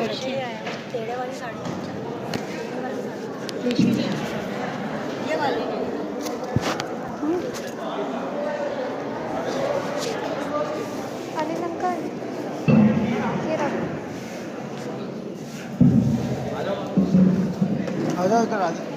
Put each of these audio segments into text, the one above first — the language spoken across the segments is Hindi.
अच्छी है। टेढ़े वाली साड़ी रेशमी ये वाली अनिल अंकल ये रखो। आ जाओ इधर आ जाओ।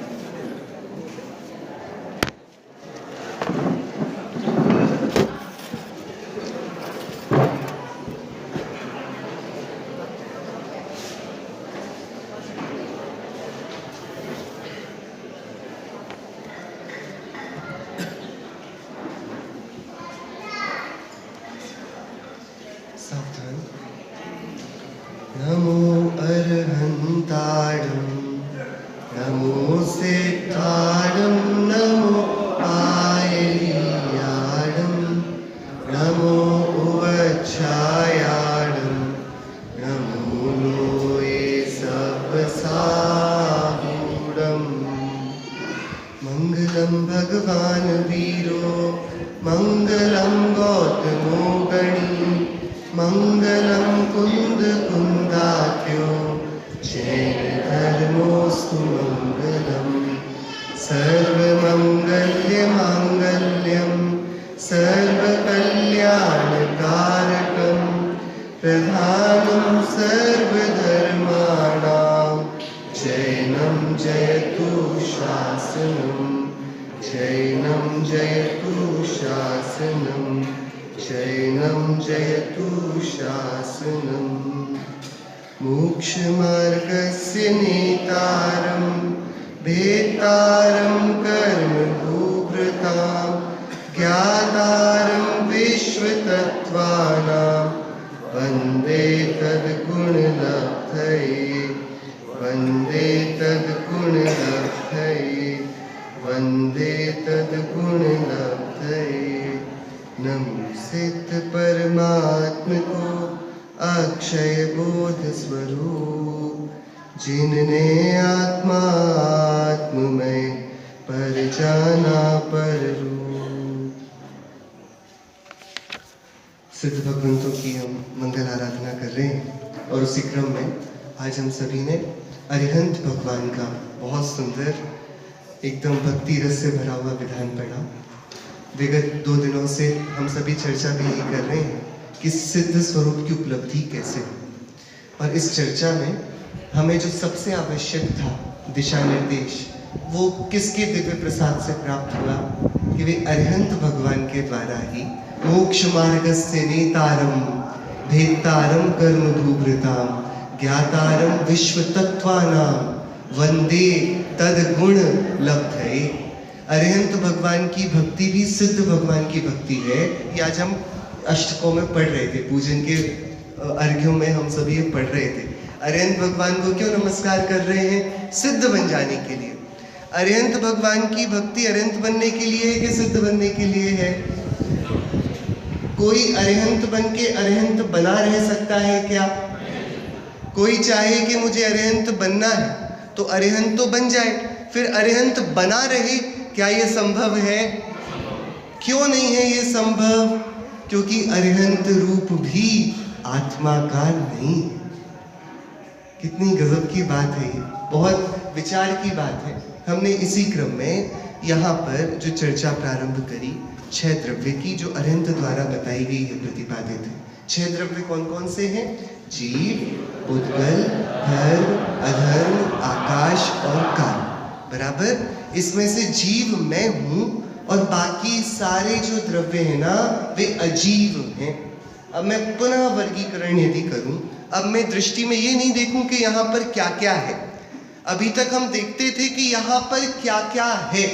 सावधान। नमो अर्हन्ताडं नमो सिद्धाडं नमो आयल्याडं नमो उवच्छायाडं नमो लोये सवसाहूडम् मंगलम भगवान वीरो मंगलम गौतमो गणी मंगलम कुंद कुंदाख्यो जैन धर्मोस्तु मंगलम सर्वमंगल्य मांगल्यम सर्वकल्याणकारकम प्रधानम सर्वधर्माणां जैनं जयतु शासनं जैनं जयतु शासनं जैनं जयतु शासनं मोक्षमार्गस्य नेतारं भेत्तारं कर्मभूभृतां ज्ञातारं विश्वतत्त्वानां वन्दे तद्गुणलब्धये वन्दे तद्गुणलब्धये वन्दे तद्गुणलब्धये नमो सिद्ध परमात्म को अक्षय बोध स्वरूप जिनने आत्मा आत्ममय पर जाना पर रूप। सिद्ध भगवंतों की हम मंगल आराधना कर रहे हैं और उसी क्रम में आज हम सभी ने अरिहंत भगवान का बहुत सुंदर एकदम भक्ति रस से भरा हुआ विधान पढ़ा। विगत 2 दिनों से हम सभी चर्चा भी यही कर रहे हैं कि सिद्ध स्वरूप की उपलब्धि कैसे हो, और इस चर्चा में हमें जो सबसे आवश्यक था दिशा निर्देश वो किसके दिव्य प्रसाद से प्राप्त हुआ कि वे अरिहंत भगवान के द्वारा ही मोक्ष मार्गस्य नेतारम भेत्तारम कर्म भूभृताम ज्ञातारम विश्वतत्त्वानां वंदे तद्गुण लब्धये। अरिहंत भगवान की भक्ति भी सिद्ध भगवान की भक्ति है। ये आज हम अष्टकों में पढ़ रहे थे, पूजन के अर्घ्यों में हम सभी ये पढ़ रहे थे। अरिहंत भगवान को क्यों नमस्कार कर रहे हैं? सिद्ध बन जाने के लिए। अरिहंत भगवान की भक्ति अरिहंत बनने के लिए है कि सिद्ध बनने के लिए है? कोई अरिहंत बन के अरिहंत बना रह सकता है क्या? कोई चाहे कि मुझे अरिहंत बनना है तो अरिहंत तो बन जाए, फिर अरिहंत बना रहे, क्या ये संभव है? क्यों नहीं है ये संभव? क्योंकि अरिहंत रूप भी आत्मा का नहीं। कितनी गजब की बात है ये, बहुत विचार की बात है। हमने इसी क्रम में यहाँ पर जो चर्चा प्रारंभ करी 6 द्रव्य की, जो अरिहंत द्वारा बताई गई है, प्रतिपादित है। 6 द्रव्य कौन कौन से हैं? जीव, उद्गल, धर्म, अधर्म, आकाश और काल। बराबर। इसमें से जीव मैं हूं और बाकी सारे जो द्रव्य हैं ना वे अजीव हैं। अब मैं पुनः वर्गीकरण यदि करूं, अब मैं दृष्टि में ये नहीं देखूं कि यहाँ पर क्या क्या है। अभी तक हम देखते थे कि यहाँ पर क्या क्या है,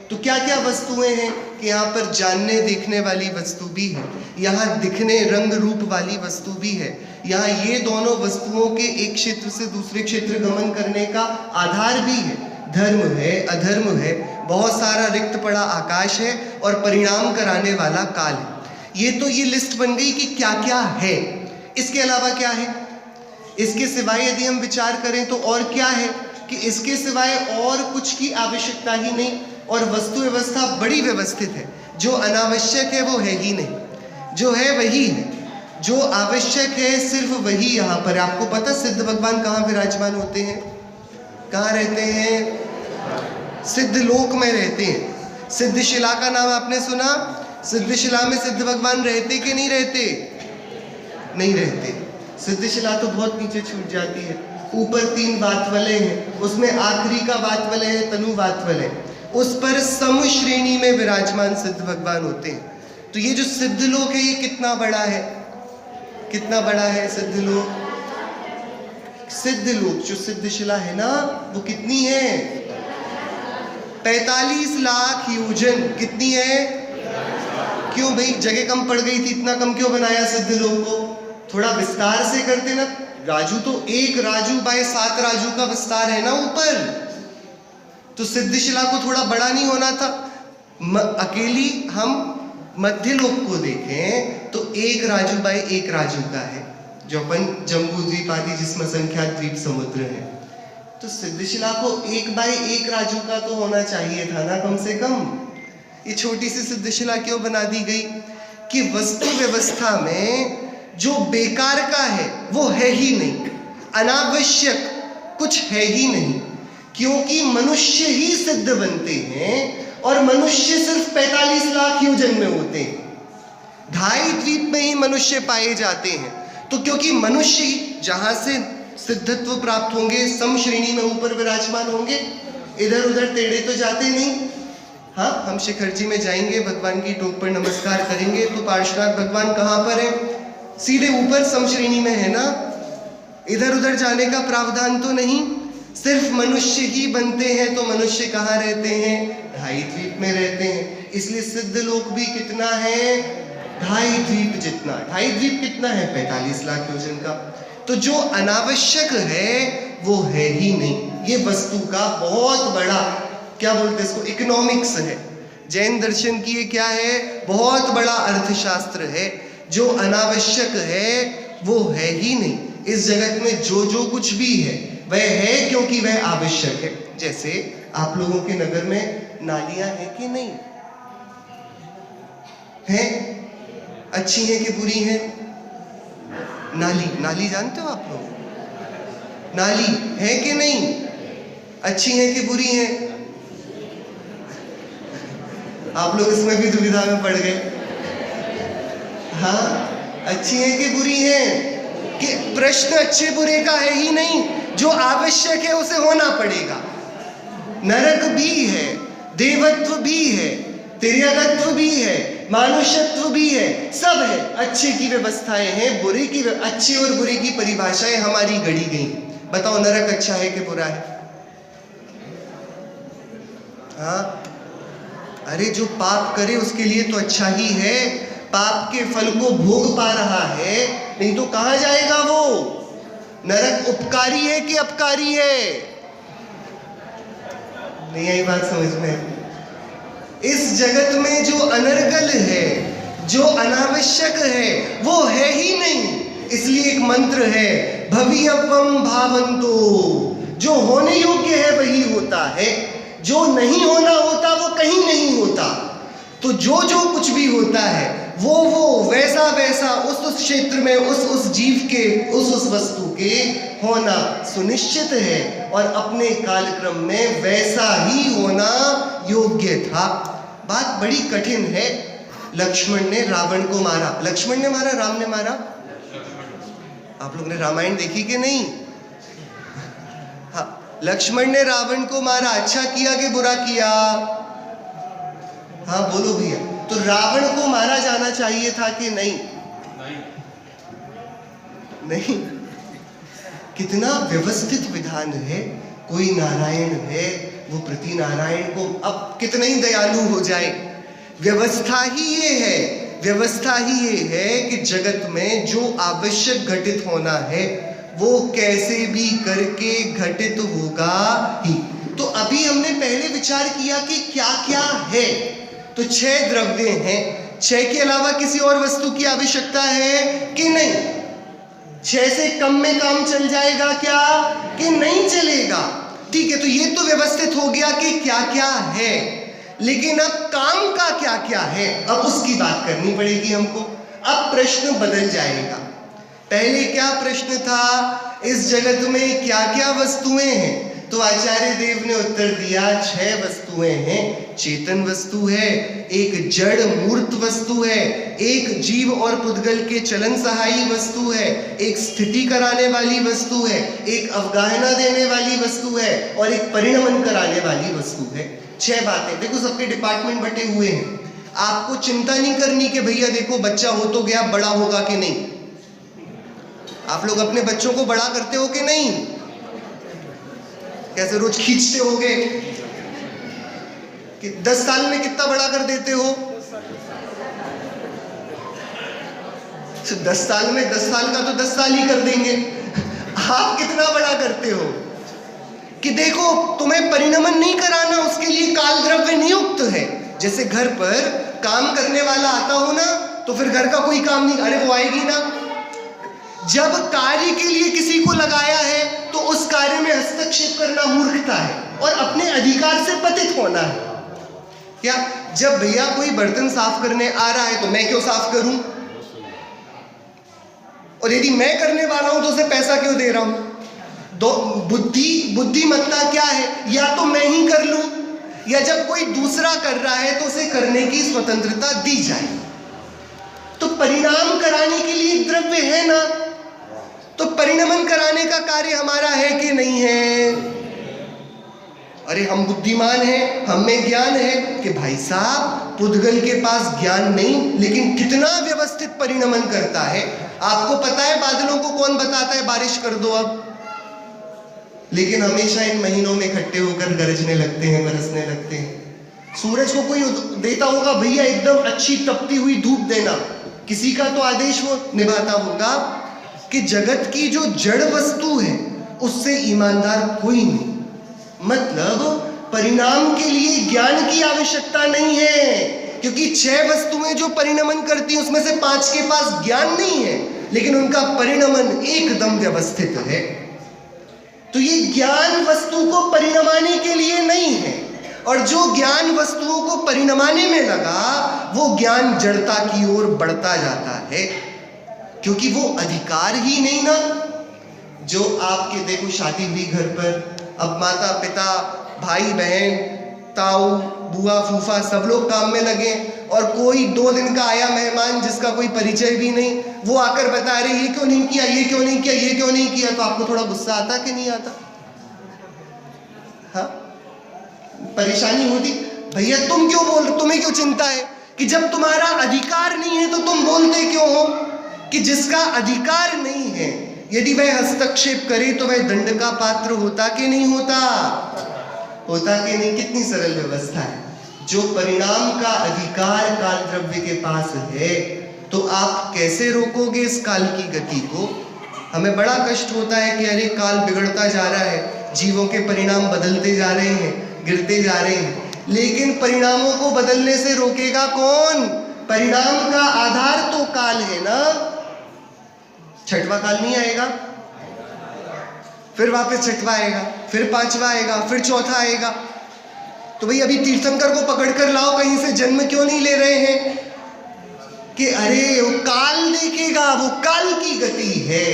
तो क्या क्या वस्तुएं हैं कि यहाँ पर जानने देखने वाली वस्तु भी है, यहाँ दिखने रंग रूप वाली वस्तु भी है, यहाँ ये दोनों वस्तुओं के एक क्षेत्र से दूसरे क्षेत्र गमन करने का आधार भी है। धर्म है, अधर्म है, बहुत सारा रिक्त पड़ा आकाश है और परिणाम कराने वाला काल है। ये तो ये लिस्ट बन गई कि क्या क्या है। इसके अलावा क्या है? इसके सिवाय यदि हम विचार करें तो और क्या है कि इसके सिवाय और कुछ की आवश्यकता ही नहीं, और वस्तु व्यवस्था बड़ी व्यवस्थित है। जो अनावश्यक है वो है ही नहीं, जो है वही है। जो आवश्यक है सिर्फ वही यहाँ पर। आपको पता सिद्ध भगवान कहाँ विराजमान होते हैं? कहाँ रहते हैं? सिद्ध लोक में रहते हैं। सिद्धशिला का नाम आपने सुना? सिद्धशिला में सिद्ध भगवान रहते कि नहीं रहते? नहीं रहते। सिद्धशिला तो बहुत नीचे छूट जाती है। ऊपर 3 वातवले हैं, उसमें आखिरी का वातवले है तनु वातवले, उस पर सम श्रेणी में विराजमान सिद्ध भगवान होते हैं। तो ये जो सिद्ध लोक है ये कितना बड़ा है? कितना बड़ा है सिद्ध लोक? सिद्ध लोक जो सिद्धशिला है ना वो कितनी है? 45 लाख योजन। कितनी है? क्यों भाई, जगह कम पड़ गई थी, इतना कम क्यों बनाया सिद्ध लोक को? थोड़ा विस्तार से करते ना। राजू तो 1 राजू बाय 7 राजू का विस्तार है ना ऊपर, तो सिद्धशिला को थोड़ा बड़ा नहीं होना था? अकेली हम मध्य लोक को देखें तो 1 राजू बाय 1 राजू का है, जो अपन जम्बू द्वीप आदि जिसमें संख्या द्वीप समुद्र है। तो सिद्धशिला को 1 बाय 1 राजू का तो होना चाहिए था ना कम से कम। ये छोटी सी सिद्धशिला क्यों बना दी गई? कि वस्तु व्यवस्था में जो बेकार का है वो है ही नहीं, अनावश्यक कुछ है ही नहीं, क्योंकि मनुष्य ही सिद्ध बनते हैं और मनुष्य सिर्फ 45 लाख योजन में होते हैं। 2.5 द्वीप में ही मनुष्य पाए जाते हैं। तो क्योंकि मनुष्य ही जहां से सिद्धत्व प्राप्त होंगे, सम श्रेणी में ऊपर विराजमान होंगे, इधर उधर टेढ़े तो जाते नहीं। हाँ, हम शिखर जी में जाएंगे, भगवान की टोक पर नमस्कार करेंगे तो पार्श्वनाथ भगवान कहाँ पर है? सीधे ऊपर सम श्रेणी में है ना। इधर उधर जाने का प्रावधान तो नहीं। सिर्फ मनुष्य ही बनते हैं तो मनुष्य कहाँ रहते हैं? 2.5 द्वीप में रहते हैं। इसलिए सिद्ध लोक भी कितना है? 2.5 द्वीप जितना। 2.5 द्वीप कितना है? 45 लाख योजन का। तो जो अनावश्यक है वो है ही नहीं। ये वस्तु का बहुत बड़ा, क्या बोलते हैं इसको, इकोनॉमिक्स है। जैन दर्शन की ये क्या है? बहुत बड़ा अर्थशास्त्र है। जो अनावश्यक है वो है ही नहीं। इस जगत में जो जो कुछ भी है वह है क्योंकि वह आवश्यक है। जैसे आप लोगों के नगर में नालियां हैं कि नहीं हैं? अच्छी हैं कि बुरी हैं? नाली जानते हो आप लोग? नाली है कि नहीं? अच्छी हैं कि बुरी हैं? आप लोग इसमें भी दुविधा में पड़ गए। हाँ, अच्छी हैं कि बुरी हैं? कि प्रश्न अच्छे बुरे का है ही नहीं, जो आवश्यक है उसे होना पड़ेगा। नरक भी है, देवत्व भी है, तिर्यकत्व भी है, मानुष्यत्व भी है, सब है। अच्छे की व्यवस्थाएं हैं, बुरे की, अच्छे और बुरे की परिभाषाएं हमारी गढ़ी गई। बताओ नरक अच्छा है कि बुरा है? हाँ, अरे जो पाप करे उसके लिए तो अच्छा ही है, पाप के फल को भोग पा रहा है, नहीं तो कहां जाएगा वो? नरक उपकारी है कि अपकारी है? नहीं आई बात समझ में? इस जगत में जो अनर्गल है, जो अनावश्यक है, वो है ही नहीं। इसलिए एक मंत्र है, भवियवम भावंतो। जो होने योग्य है वही होता है, जो नहीं होना होता वो कहीं नहीं होता। तो जो जो कुछ भी होता है वो वैसा वैसा उस क्षेत्र में उस जीव के उस वस्तु के होना सुनिश्चित है और अपने कालक्रम में वैसा ही होना योग्य था। बात बड़ी कठिन है। लक्ष्मण ने रावण को मारा। लक्ष्मण ने मारा, राम ने मारा? आप लोग ने रामायण देखी कि नहीं? हाँ, लक्ष्मण ने रावण को मारा। अच्छा किया कि बुरा किया? हाँ बोलो भैया। तो रावण को मारा जाना चाहिए था कि नहीं? नहीं। कितना व्यवस्थित विधान है। कोई नारायण है, वो प्रति नारायण को अब कितना ही दयालु हो जाए। व्यवस्था ही ये है, व्यवस्था ही ये है कि जगत में जो आवश्यक घटित होना है वो कैसे भी करके घटित होगा ही। तो अभी हमने पहले विचार किया कि क्या क्या है। तो 6 द्रव्य हैं। 6 के अलावा किसी और वस्तु की आवश्यकता है कि नहीं? 6 से कम में काम चल जाएगा क्या कि नहीं चलेगा? ठीक है, तो ये तो व्यवस्थित हो गया कि क्या क्या है, लेकिन अब काम का क्या क्या है, अब उसकी बात करनी पड़ेगी हमको। अब प्रश्न बदल जाएगा। पहले क्या प्रश्न था, इस जगत में क्या क्या वस्तुएं हैं? तो आचार्य देव ने उत्तर दिया 6 वस्तुएं हैं। चेतन वस्तु है, एक जड़ मूर्त वस्तु है, एक जीव और पुद्गल के चलन सहायी वस्तु है, एक स्थिति कराने वाली वस्तु है, एक अवगाहना देने वाली वस्तु है और एक परिणमन कराने वाली वस्तु है। 6 बातें। देखो सबके डिपार्टमेंट बटे हुए हैं। आपको चिंता नहीं करनी कि भैया देखो बच्चा हो तो गया, बड़ा होगा कि नहीं। आप लोग अपने बच्चों को बड़ा करते हो कि नहीं? कैसे रोज खींचते होगे कि 10 साल में कितना बड़ा कर देते हो? 10 साल में 10 साल का तो 10 साल ही कर देंगे। आप कितना बड़ा करते हो कि देखो तुम्हें परिणमन नहीं कराना, उसके लिए काल द्रव्य नियुक्त है। जैसे घर पर काम करने वाला आता हो ना, तो फिर घर का कोई काम नहीं, अरे वो आएगी ना। जब कार्य के लिए किसी को लगाया है तो उस कार्य में हस्तक्षेप करना मूर्खता है और अपने अधिकार से पतित होना है। क्या जब भैया कोई बर्तन साफ करने आ रहा है तो मैं क्यों साफ करूं? और यदि मैं करने वाला हूं तो उसे पैसा क्यों दे रहा हूं? दो बुद्धिमत्ता क्या है, या तो मैं ही कर लूं या जब कोई दूसरा कर रहा है तो उसे करने की स्वतंत्रता दी जाए। तो परिणाम कराने के लिए द्रव्य है ना, तो परिणमन कराने का कार्य हमारा है कि नहीं है? अरे हम बुद्धिमान हैं, हम में ज्ञान है कि भाई साहब पुद्गल के पास ज्ञान नहीं लेकिन कितना व्यवस्थित परिणमन करता है। आपको पता है बादलों को कौन बताता है बारिश कर दो अब, लेकिन हमेशा इन महीनों में इकट्ठे होकर गरजने लगते हैं, बरसने लगते हैं। सूरज को कोई देता होगा भैया एकदम अच्छी तपती हुई धूप देना, किसी का तो आदेश वो निभाता होगा कि जगत की जो जड़ वस्तु है उससे ईमानदार कोई नहीं। मतलब परिणाम के लिए ज्ञान की आवश्यकता नहीं है, क्योंकि 6 वस्तुएं जो परिणमन करती हैं उसमें से 5 के पास ज्ञान नहीं है लेकिन उनका परिणमन एकदम व्यवस्थित है। तो ये ज्ञान वस्तु को परिणमाने के लिए नहीं है, और जो ज्ञान वस्तुओं को परिणमाने में लगा वो ज्ञान जड़ता की ओर बढ़ता जाता है, क्योंकि वो अधिकार ही नहीं ना। जो आपके देखो शादी हुई घर पर, अब माता पिता भाई बहन ताऊ बुआ फूफा सब लोग काम में लगे और कोई 2 दिन का आया मेहमान जिसका कोई परिचय भी नहीं, वो आकर बता रहे ये क्यों नहीं किया, ये क्यों नहीं किया, ये क्यों नहीं किया, तो आपको थोड़ा गुस्सा आता कि नहीं आता? हाँ, परेशानी होती। भैया तुम क्यों बोल रहे, तुम्हें क्यों चिंता है कि जब तुम्हारा अधिकार नहीं है तो तुम बोलते क्यों हो? कि जिसका अधिकार नहीं है यदि वह हस्तक्षेप करे तो वह दंड का पात्र होता कि नहीं होता? होता कि नहीं? कितनी सरल व्यवस्था है। जो परिणाम का अधिकार काल द्रव्य के पास है तो आप कैसे रोकोगे इस काल की गति को? हमें बड़ा कष्ट होता है कि अरे काल बिगड़ता जा रहा है, जीवों के परिणाम बदलते जा रहे हैं, गिरते जा रहे हैं, लेकिन परिणामों को बदलने से रोकेगा कौन? परिणाम का आधार तो काल है ना। 6वां काल नहीं आएगा, फिर वापस 6वां आएगा, फिर 5वां आएगा, फिर 4था आएगा। तो भाई अभी तीर्थंकर को पकड़ कर लाओ, कहीं से जन्म क्यों नहीं ले रहे हैं कि अरे वो काल देखेगा, वो काल की गति है।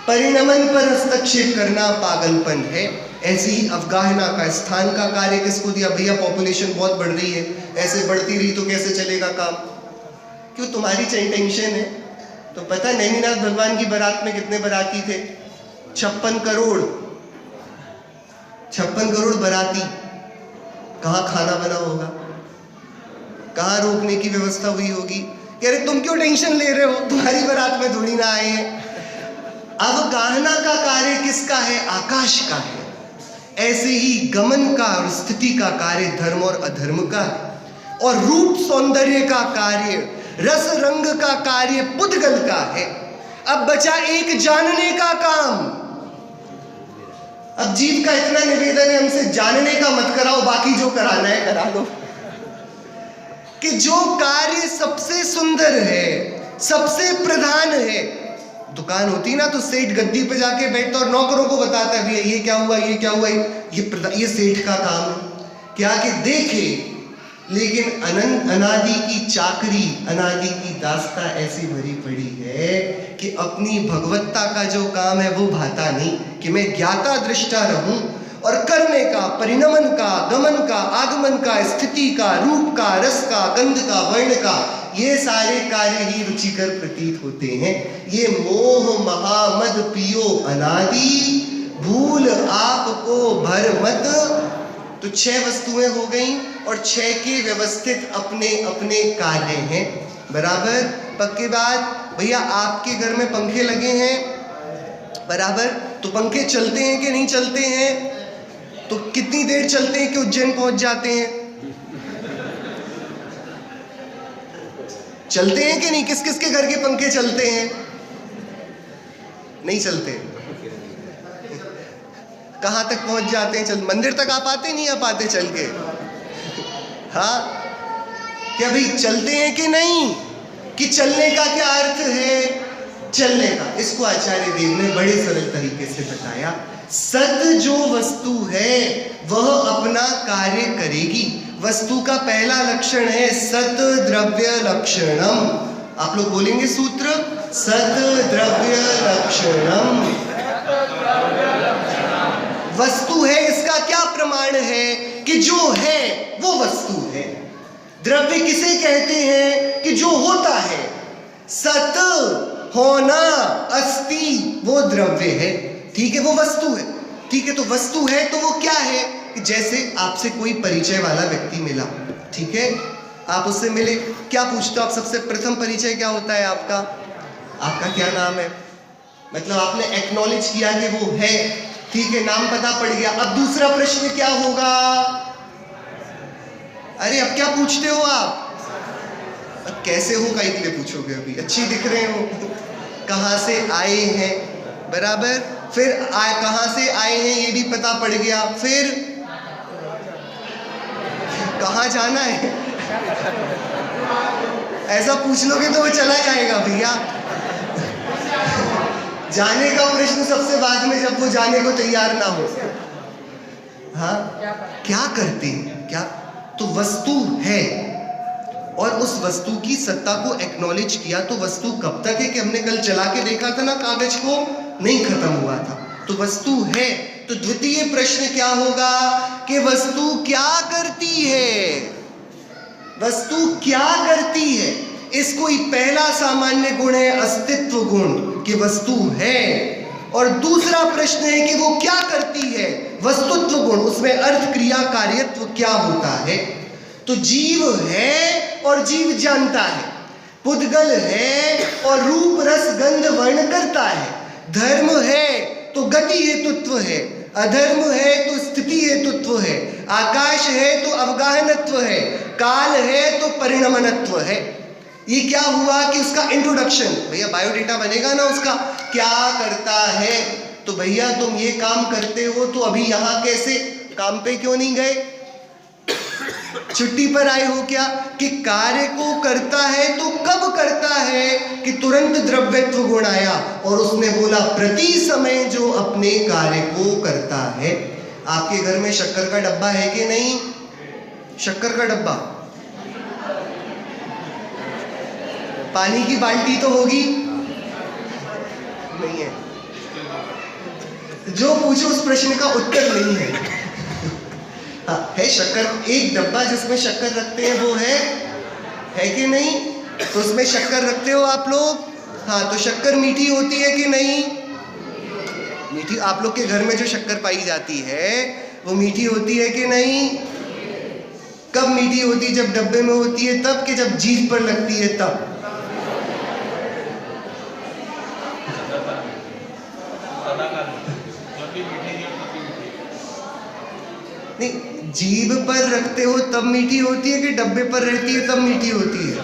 परिणमन पर हस्तक्षेप करना पागलपन है। ऐसे ही अवगाहना का, स्थान का कार्य किसको दिया? भैया पॉपुलेशन बहुत बढ़ रही है, ऐसे बढ़ती रही तो कैसे चलेगा काम? क्यों तुम्हारी टेंशन है? तो पता है नैनीनाथ भगवान की बारात में कितने बाराती थे? 56 करोड़। 56 करोड़ बाराती। कहाँ खाना बना होगा, कहाँ रोकने की व्यवस्था हुई होगी? कह रहे तुम क्यों टेंशन ले रहे हो, तुम्हारी बारात में थोड़ी ना आए हैं। अवगाहना का कार्य किसका है? आकाश का है। ऐसे ही गमन का और स्थिति का कार्य धर्म और अधर्म का है, और रूप सौंदर्य का कार्य, रस रंग का कार्य पुद्गल का है। अब बचा एक जानने का काम। अब जीव का इतना निवेदन है हमसे, जानने का मत कराओ, बाकी जो कराना है करा लो। कि जो कार्य सबसे सुंदर है, सबसे प्रधान है, दुकान होती ना तो सेठ गद्दी पे जाके बैठता और नौकरों को बताता है भैया ये क्या हुआ, ये क्या हुआ, ये सेठ का काम है क्या कि देखे। लेकिन अनादि की चाकरी, अनादि की दास्ता ऐसी भरी पड़ी है कि अपनी भगवत्ता का जो काम है वो भाता नहीं, कि मैं ज्ञाता दृष्टा रहूं और करने का, परिणमन का, गमन का, आगमन का, स्थिति का, रूप का, रस का, गंध का, वर्ण का, ये सारे कार्य ही रुचिकर प्रतीत होते हैं। ये मोह महामद पियो अनादि, भूल आपको भर मत। तो 6 वस्तुएं हो गई और 6 के व्यवस्थित अपने अपने कार्य हैं। बराबर? पक्की बात? भैया आपके घर में पंखे लगे हैं, बराबर? तो पंखे चलते हैं कि नहीं चलते हैं? तो कितनी देर चलते हैं कि उज्जैन पहुंच जाते हैं? चलते हैं कि नहीं? किस किस के घर के पंखे चलते हैं? नहीं चलते। कहां तक पहुंच जाते हैं? चल मंदिर तक आप आते नहीं? आप आते चल के? हाँ, क्या भाई चलते हैं कि नहीं? कि चलने का क्या अर्थ है? चलने का, इसको आचार्य देव ने बड़े सरल तरीके से बताया। सत जो वस्तु है वह अपना कार्य करेगी। वस्तु का पहला लक्षण है सत द्रव्य लक्षणम। आप लोग बोलेंगे सूत्र, सत द्रव्य लक्षणम। वस्तु है, इसका क्या प्रमाण है? कि जो है वो वस्तु है। द्रव्य किसे कहते हैं? कि जो होता है। सत होना, अस्ति, वो द्रव्य है। ठीक है, वो वस्तु है। ठीक है, तो वस्तु है तो वो क्या है? कि जैसे आपसे कोई परिचय वाला व्यक्ति मिला, ठीक है, आप उससे मिले, क्या पूछते हो आप? सबसे प्रथम परिचय क्या होता है आपका? आपका क्या नाम है? मतलब आपने एक्नॉलेज किया कि वो है, ठीक है, नाम पता पड़ गया। अब दूसरा प्रश्न क्या होगा? अरे अब क्या पूछते हो आप? अब कैसे हो का के लिए पूछोगे? अभी अच्छी दिख रहे हो, कहां से आए हैं, बराबर? फिर कहां से आए हैं ये भी पता पड़ गया। फिर कहां जाना है ऐसा पूछ लोगे तो वो चला जाएगा भैया। जाने का प्रश्न सबसे बाद में, जब वो जाने को तैयार ना हो। हाँ, क्या करते हैं? क्या? तो वस्तु है और उस वस्तु की सत्ता को एक्नॉलेज किया। तो वस्तु कब तक है? कि हमने कल चला के देखा था ना कागज को, नहीं खत्म हुआ था। तो वस्तु है। तो द्वितीय प्रश्न क्या होगा? कि वस्तु क्या करती है? वस्तु क्या करती है? इसको ही पहला सामान्य गुण है अस्तित्व गुण, कि वस्तु है। और दूसरा प्रश्न है कि वो क्या करती है? वस्तुत्व गुण, उसमें अर्थ क्रिया कार्यत्व क्या होता है? तो जीव है और जीव जानता है, पुद्गल है और रूप रस गंध वर्ण करता है, धर्म है तो गति हेतुत्व है, अधर्म है तो स्थिति हेतुत्व है, आकाश है तो अवगाहनत्व है, काल है तो परिणमनत्व है। ये क्या हुआ कि उसका इंट्रोडक्शन, भैया बायोडेटा बनेगा ना उसका, क्या करता है? तो भैया तुम ये काम करते हो तो अभी यहाँ कैसे, काम पे क्यों नहीं गए? छुट्टी पर आए हो क्या? कि कार्य को करता है तो कब करता है? कि तुरंत द्रव्यत्व गुण आया और उसने बोला प्रति समय जो अपने कार्य को करता है। आपके घर में शक्कर का डब्बा है कि नहीं? शक्कर का डब्बा, पानी की बाल्टी तो होगी? नहीं है। जो पूछो उस प्रश्न का उत्तर नहीं है। हाँ, है शक्कर, एक डब्बा जिसमें शक्कर रखते हैं वो है कि नहीं? तो उसमें शक्कर रखते हो आप लोग? हाँ, तो शक्कर मीठी होती है कि नहीं? मीठी। आप लोग के घर में जो शक्कर पाई जाती है वो मीठी होती है कि नहीं? कब मीठी होती है? जब डब्बे में होती है तब, कि जब जीभ पर लगती है तब? नहीं, जीभ पर रखते हो तब मीठी होती है कि डब्बे पर रहती है तब मीठी होती है?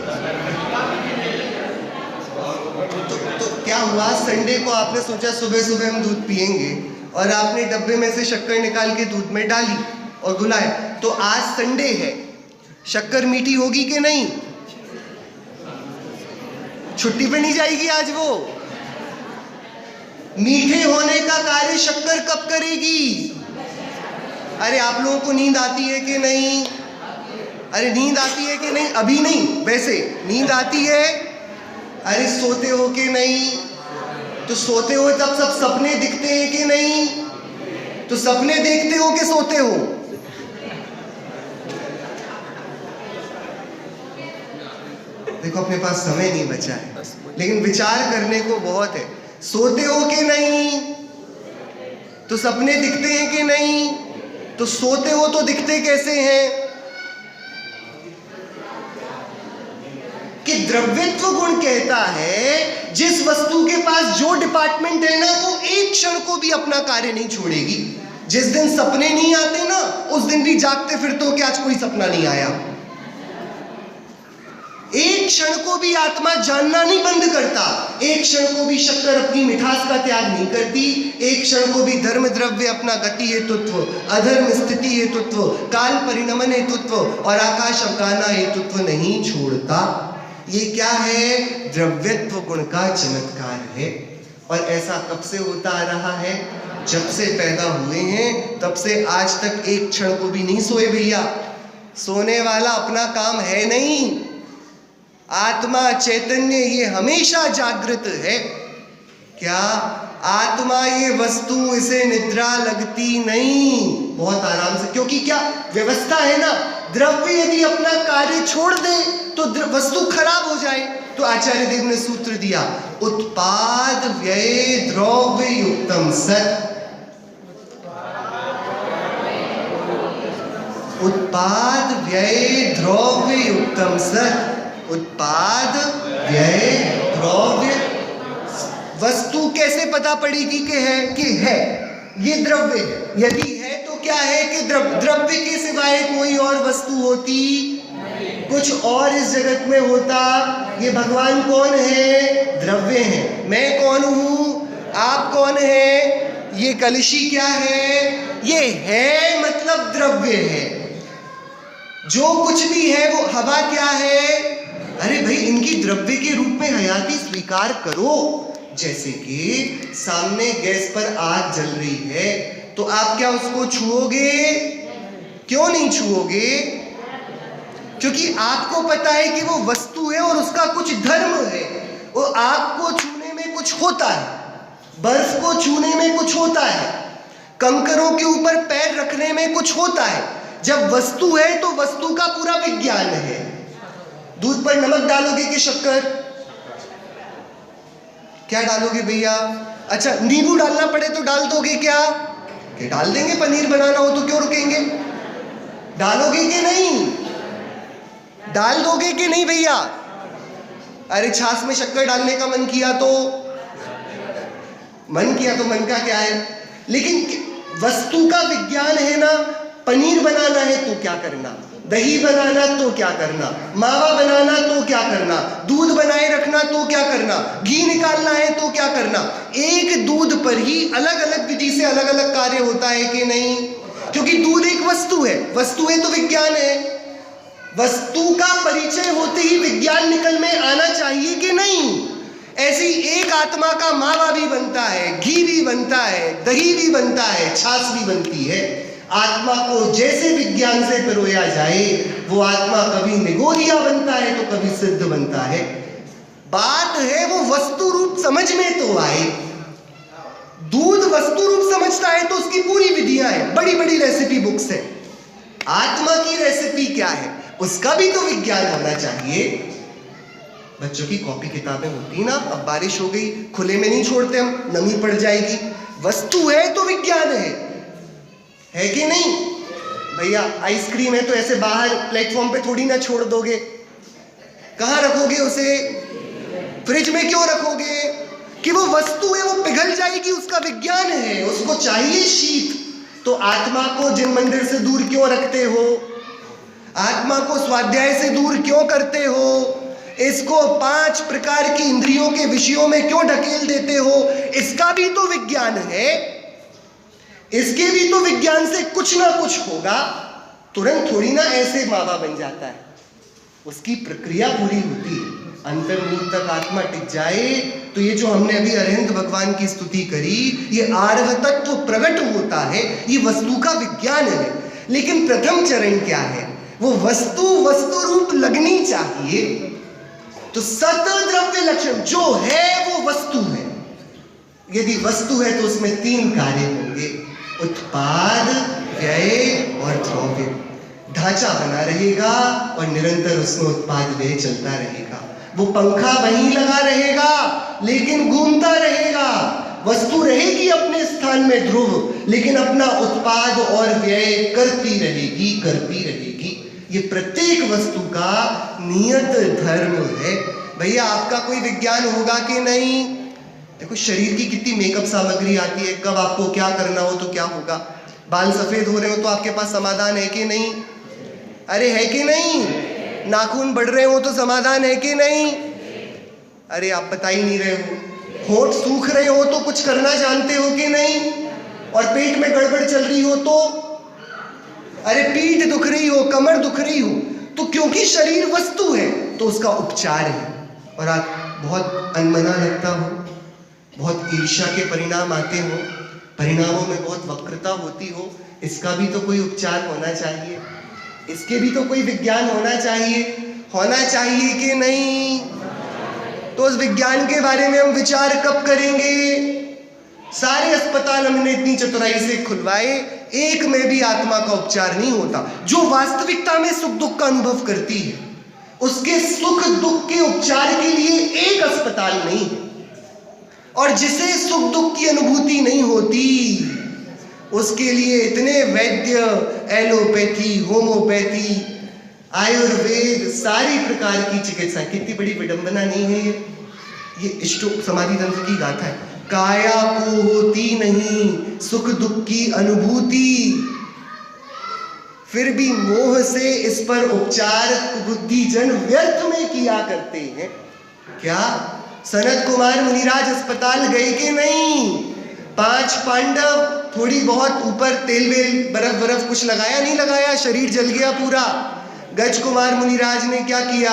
तो क्या हुआ? संडे को आपने सोचा सुबह सुबह हम दूध पिएंगे और आपने डब्बे में से शक्कर निकाल के दूध में डाली और घुलाया। तो आज संडे है, शक्कर मीठी होगी कि नहीं? छुट्टी पे नहीं जाएगी आज वो? मीठे होने का कार्य शक्कर कब करेगी? अरे आप लोगों को नींद आती है कि नहीं? अरे नींद आती है कि नहीं? अभी नहीं, वैसे नींद आती है? अरे सोते हो कि नहीं? तो सोते हो तब सब सपने दिखते हैं कि नहीं? तो सपने देखते हो कि सोते हो? देखो अपने पास समय नहीं बचा है, लेकिन विचार करने को बहुत है। सोते हो कि नहीं? तो सपने दिखते हैं कि नहीं? तो सोते हो तो दिखते कैसे हैं? कि द्रव्यत्व गुण कहता है जिस वस्तु के पास जो डिपार्टमेंट है ना, वो एक क्षण को भी अपना कार्य नहीं छोड़ेगी। जिस दिन सपने नहीं आते ना, उस दिन भी जागते फिरते हो कि आज कोई सपना नहीं आया। एक क्षण को भी आत्मा जानना नहीं बंद करता। एक क्षण को भी शक्कर अपनी मिठास का त्याग नहीं करती। एक क्षण को भी धर्म द्रव्य अपना गति हेतुत्व, अधर्म स्थिति हेतुत्व, काल परिणमन हेतुत्व और आकाश अवगाहना हेतुत्व नहीं छोड़ता। ये क्या है? द्रव्यत्व गुण का चमत्कार है। और ऐसा कब से होता आ रहा है? जब से पैदा हुए हैं तब से आज तक एक क्षण को भी नहीं सोए भैया। सोने वाला अपना काम है नहीं। आत्मा चैतन्य ये हमेशा जागृत है। क्या आत्मा ये वस्तु, इसे निद्रा लगती नहीं, बहुत आराम से, क्योंकि क्या व्यवस्था है ना। द्रव्य यदि अपना कार्य छोड़ दे तो वस्तु खराब हो जाए। तो आचार्य देव ने सूत्र दिया, उत्पाद व्यय द्रव्य युक्तम सत्। उत्पाद व्यय द्रव्य युक्तम सत्। उत्पाद व्यय द्रव्य, वस्तु कैसे पता पड़ेगी कि है? कि है, ये द्रव्य है। यदि है तो क्या है कि द्रव्य के सिवाय कोई और वस्तु होती, कुछ और इस जगत में होता। ये भगवान कौन है? द्रव्य है। मैं कौन हूं? आप कौन है? ये कलशी क्या है? ये है मतलब द्रव्य है। जो कुछ भी है वो हवा क्या है? अरे भाई, इनकी द्रव्य के रूप में हयाती स्वीकार करो। जैसे कि सामने गैस पर आग जल रही है, तो आप क्या उसको छुओगे? क्यों नहीं छुओगे? क्योंकि आपको पता है कि वो वस्तु है और उसका कुछ धर्म है। वो आग को छूने में कुछ होता है, बर्फ को छूने में कुछ होता है, कंकरों के ऊपर पैर रखने में कुछ होता है। जब वस्तु है तो वस्तु का पूरा विज्ञान है। दूध पर नमक डालोगे कि शक्कर? क्या डालोगे भैया? अच्छा, नींबू डालना पड़े तो डाल दोगे क्या? कि डाल देंगे। पनीर बनाना हो तो क्यों रुकेंगे? डालोगे कि नहीं? डाल दोगे कि नहीं भैया? अरे छाछ में शक्कर डालने का मन किया तो मन का क्या है? लेकिन वस्तु का विज्ञान है ना। पनीर बनाना है तो क्या करना, दही बनाना तो क्या करना, मावा बनाना तो क्या करना, दूध बनाए रखना तो क्या करना, घी निकालना है तो क्या करना। एक दूध पर ही अलग अलग विधि से अलग अलग कार्य होता है कि नहीं? क्योंकि दूध एक वस्तु है। वस्तु है तो विज्ञान है। वस्तु का परिचय होते ही विज्ञान निकल में आना चाहिए कि नहीं? ऐसी एक आत्मा का मावा भी बनता है, घी भी बनता है, दही भी बनता है, छाछ भी बनती है। आत्मा को जैसे विज्ञान से पिरोया जाए, वो आत्मा कभी निगोरिया बनता है तो कभी सिद्ध बनता है। बात है वो वस्तु रूप समझ में तो आए। दूध वस्तु रूप समझता है तो उसकी पूरी विधियां हैं, बड़ी बड़ी रेसिपी बुक्स है। आत्मा की रेसिपी क्या है, उसका भी तो विज्ञान होना चाहिए। बच्चों की कॉपी किताबें होती ना, अब बारिश हो गई, खुले में नहीं छोड़ते हम, नमी पड़ जाएगी। वस्तु है तो विज्ञान है कि नहीं भैया? आइसक्रीम है तो ऐसे बाहर प्लेटफॉर्म पे थोड़ी ना छोड़ दोगे। कहाँ रखोगे उसे? फ्रिज में क्यों रखोगे? कि वो वस्तु है, वो पिघल जाएगी, उसका विज्ञान है, उसको चाहिए शीत। तो आत्मा को जिन मंदिर से दूर क्यों रखते हो? आत्मा को स्वाध्याय से दूर क्यों करते हो? इसको 5 प्रकार की इंद्रियों के विषयों में क्यों ढकेल देते हो? इसका भी तो विज्ञान है। इसके भी तो विज्ञान से कुछ ना कुछ होगा। तुरंत थोड़ी ना ऐसे मावा बन जाता है, उसकी प्रक्रिया पूरी होती है। अंतर्मुख तक आत्मा टिक जाए तो ये जो हमने अभी अरहंत भगवान की स्तुति करी, ये आर्ह तत्व प्रकट होता है, ये वस्तु का विज्ञान है। लेकिन प्रथम चरण क्या है? वो वस्तु वस्तु रूप लगनी चाहिए। तो सत द्रव्य लक्षण जो है वो वस्तु है। यदि वस्तु है तो उसमें तीन कार्य होंगे, उत्पाद, व्यय और द्रव्य। ढांचा बना रहेगा और निरंतर उसमें उत्पाद व्यय चलता रहेगा। वो पंखा वहीं लगा रहेगा लेकिन घूमता रहेगा। वस्तु रहेगी अपने स्थान में ध्रुव, लेकिन अपना उत्पाद और व्यय करती रहेगी, करती रहेगी। ये प्रत्येक वस्तु का नियत धर्म है। भैया आपका कोई विज्ञान होगा कि नहीं? देखो शरीर की कितनी मेकअप सामग्री आती है, कब आपको क्या करना हो तो क्या होगा। बाल सफेद हो रहे हो तो आपके पास समाधान है कि नहीं? अरे है कि नहीं? नाखून बढ़ रहे हो तो समाधान है कि नहीं? अरे आप बता ही नहीं रहे हो। होंठ सूख रहे हो तो कुछ करना जानते हो कि नहीं? और पेट में गड़बड़ चल रही हो तो, अरे पीठ दुख रही हो, कमर दुख रही हो, तो क्योंकि शरीर वस्तु है तो उसका उपचार है। और आप बहुत अनमना लगता हो, बहुत ईर्ष्या के परिणाम आते हो, परिणामों में बहुत वक्रता होती हो, इसका भी तो कोई उपचार होना चाहिए, इसके भी तो कोई विज्ञान होना चाहिए कि नहीं? तो उस विज्ञान के बारे में हम विचार कब करेंगे? सारे अस्पताल हमने इतनी चतुराई से खुलवाए, एक में भी आत्मा का उपचार नहीं होता। जो वास्तविकता में सुख दुख का अनुभव करती है, उसके सुख दुख के उपचार के लिए एक अस्पताल नहीं है। और जिसे सुख दुख की अनुभूति नहीं होती, उसके लिए इतने वैद्य, एलोपैथी, होम्योपैथी, आयुर्वेद, सारी प्रकार की चिकित्सा। कितनी बड़ी विडंबना नहीं है ये इष्टो समाधि तंत्र की गाथा है। काया को होती नहीं सुख दुख की अनुभूति, फिर भी मोह से इस पर उपचार बुद्धिजन व्यर्थ में किया करते हैं। क्या सनत कुमार मुनिराज अस्पताल गए कि नहीं? 5 पांडव थोड़ी बहुत ऊपर तेल वेल बर्फ कुछ लगाया नहीं लगाया, शरीर जल गया पूरा। गज कुमार मुनिराज ने क्या किया?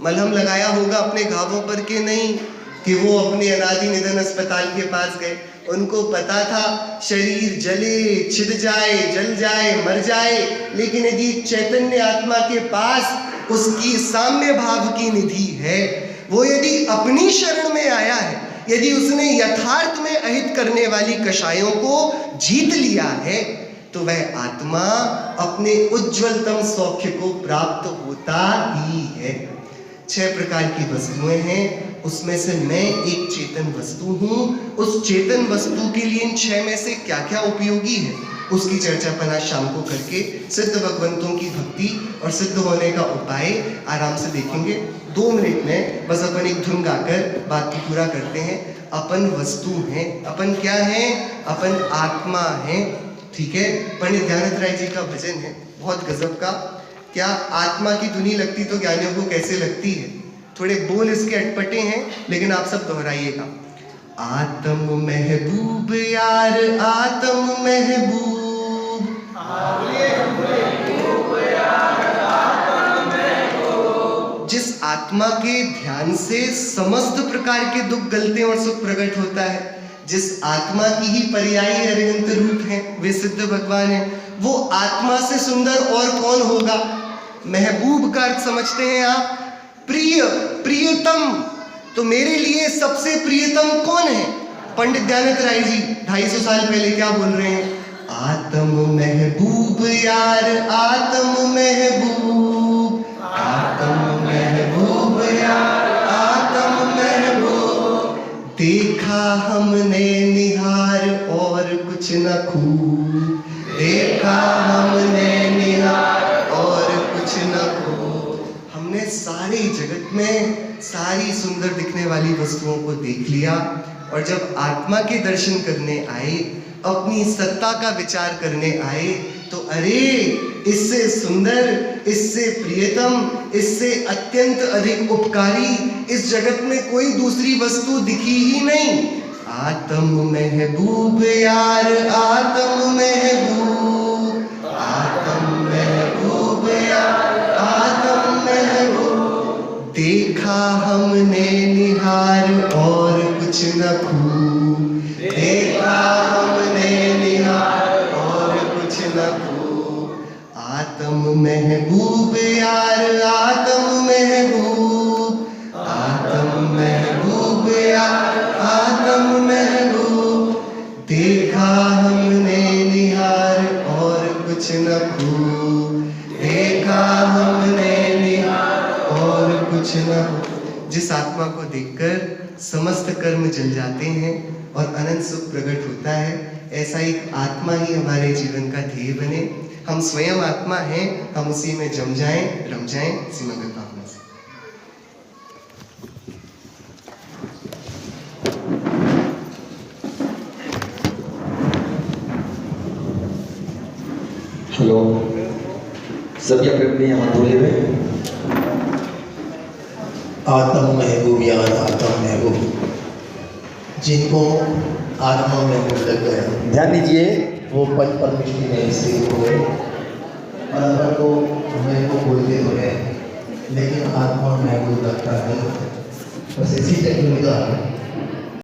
मलहम लगाया होगा अपने घावों पर के नहीं, कि वो अपने अनादि निधन अस्पताल के पास गए। उनको पता था शरीर जले, छिद जाए, जल जाए, मर जाए, लेकिन यदि चैतन्य आत्मा के पास उसकी साम्य भाव की निधि है, वो यदि अपनी शरण में आया है, यदि उसने यथार्थ में अहित करने वाली कषायों को जीत लिया है, तो वह आत्मा अपने उज्ज्वलतम सौख्य को प्राप्त होता ही है। 6 प्रकार की वस्तुएं हैं, उसमें से मैं एक चेतन वस्तु हूँ। उस चेतन वस्तु के लिए इन 6 में से क्या क्या उपयोगी है, उसकी चर्चा अपन आज शाम को करके सिद्ध भगवंतों की भक्ति और सिद्ध होने का उपाय आराम से देखेंगे। 2 मिनट में बस अपन एक धुन गाकर बात को पूरा करते हैं। अपन वस्तु हैं, अपन क्या हैं? अपन आत्मा हैं। ठीक है, पंडित ध्यानंद राय जी का भजन है, बहुत गजब का। क्या आत्मा की धुनी लगती तो ज्ञानियों को कैसे लगती है? थोड़े बोल इसके अटपटे हैं, लेकिन आप सब दोहराइएगा। आत्म महबूब यार, आत्म महबूब, जिस आत्मा के ध्यान से समस्त प्रकार के दुख गलते और सुख प्रकट होता है, जिस आत्मा की ही पर्यायी अरिहंत रूप है, वे सिद्ध भगवान है। वो आत्मा से सुंदर और कौन होगा? महबूब का अर्थ समझते हैं आप? प्रिय, प्रियतम। तो मेरे लिए सबसे प्रियतम कौन है? पंडित ध्यानंद राय जी 250 साल पहले क्या बोल रहे हैं? आत्म महबूब यार, आत्म महबूब, आत्म महबूब यार, आत्म महबूब। देखा हमने निहार और कुछ न खूब, देखा हमने निहार और कुछ न खूब। हमने सारे जगत में सारी सुंदर दिखने वाली वस्तुओं को देख लिया, और जब आत्मा के दर्शन करने आए, अपनी सत्ता का विचार करने आए, तो अरे इससे सुंदर, इससे प्रियतम, इससे अत्यंत अधिक उपकारी इस जगत में कोई दूसरी वस्तु दिखी ही नहीं। आत्म महबूब यार, आत्म महबूब, आत्म महबूब यार, आत्म महबूब। देखा हमने निहार और कुछ न खूब, देखा हमने निहार और कुछ न खूब। आत्म देखा हमने निहार और कुछ न खो, देखा हमने निहार और कुछ न हो। जिस आत्मा को देखकर समस्त कर्म जल जाते हैं और अनंत सुख प्रकट होता है, ऐसा एक आत्मा ही हमारे जीवन का ध्येय बने। हम स्वयं आत्मा हैं, हम उसी में जम जाएं, रम जाएं, इसी मंगल भावना से। हेलो, सभी अपने यहाँ बोले हुए। आत्म महबूब यार आत्म महबूब, जिनको आत्मा महबूब लग गया, ध्यान दीजिए, वो पद परमिष्टि में स्थित हो गए। और अगर तो महबूब बोलते तो है, लेकिन आत्मा महबूब लगता है, बस इसी टेक्निक का